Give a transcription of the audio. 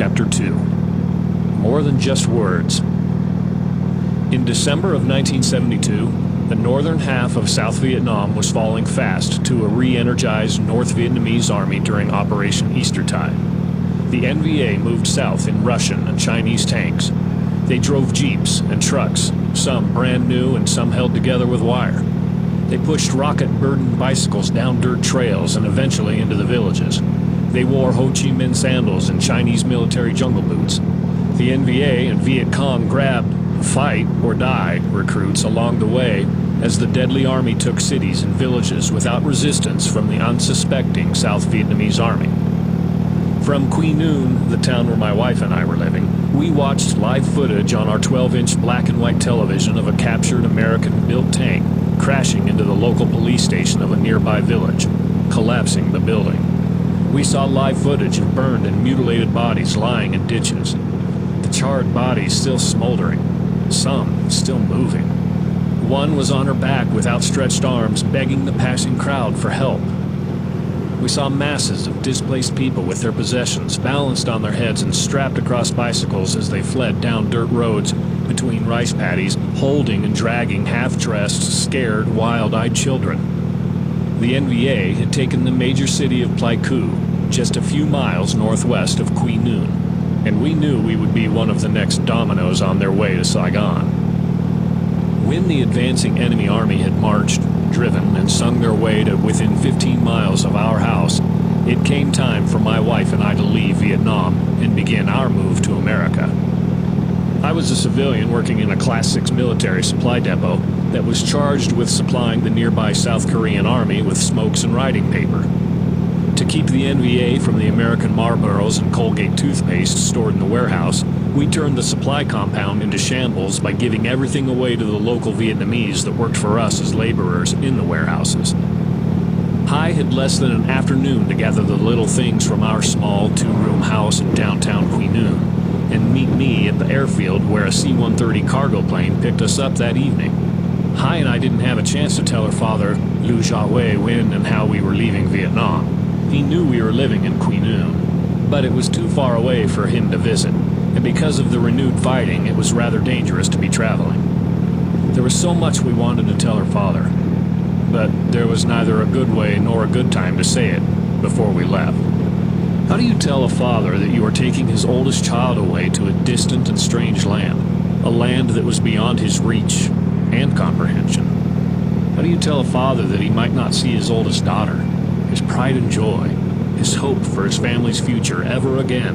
Chapter 2. More Than Just Words. In December of 1972, the northern half of South Vietnam was falling fast to a re-energized North Vietnamese army during Operation Eastertide. The NVA moved south in Russian and Chinese tanks. They drove jeeps and trucks, some brand new and some held together with wire. They pushed rocket-burdened bicycles down dirt trails and eventually into the villages. They wore Ho Chi Minh sandals and Chinese military jungle boots. The NVA and Viet Cong grabbed fight or die recruits along the way as the deadly army took cities and villages without resistance from the unsuspecting South Vietnamese army. From Quy Nhon, the town where my wife and I were living, we watched live footage on our 12-inch black and white television of a captured American-built tank crashing into the local police station of a nearby village, collapsing the building. We saw live footage of burned and mutilated bodies lying in ditches. The charred bodies still smoldering, some still moving. One was on her back with outstretched arms, begging the passing crowd for help. We saw masses of displaced people with their possessions balanced on their heads and strapped across bicycles as they fled down dirt roads between rice paddies, holding and dragging half-dressed, scared, wild-eyed children. The NVA had taken the major city of Pleiku, just a few miles northwest of Quy Nhon, and we knew we would be one of the next dominoes on their way to Saigon. When the advancing enemy army had marched, driven, and sung their way to within 15 miles of our house, it came time for my wife and I to leave Vietnam and begin our move to America. I was a civilian working in a Class 6 military supply depot that was charged with supplying the nearby South Korean army with smokes and writing paper. To keep the NVA from the American Marlboros and Colgate toothpaste stored in the warehouse, we turned the supply compound into shambles by giving everything away to the local Vietnamese that worked for us as laborers in the warehouses. Hai had less than an afternoon to gather the little things from our small two-room house in downtown Quy Nhon and meet me at the airfield where a C-130 cargo plane picked us up that evening. Hai and I didn't have a chance to tell her father, Liu Jiawei, when and how we were leaving Vietnam. He knew we were living in Quy Nhon, but it was too far away for him to visit, and because of the renewed fighting, it was rather dangerous to be traveling. There was so much we wanted to tell her father, but there was neither a good way nor a good time to say it before we left. How do you tell a father that you are taking his oldest child away to a distant and strange land, a land that was beyond his reach and comprehension? How do you tell a father that he might not see his oldest daughter, his pride and joy, his hope for his family's future ever again?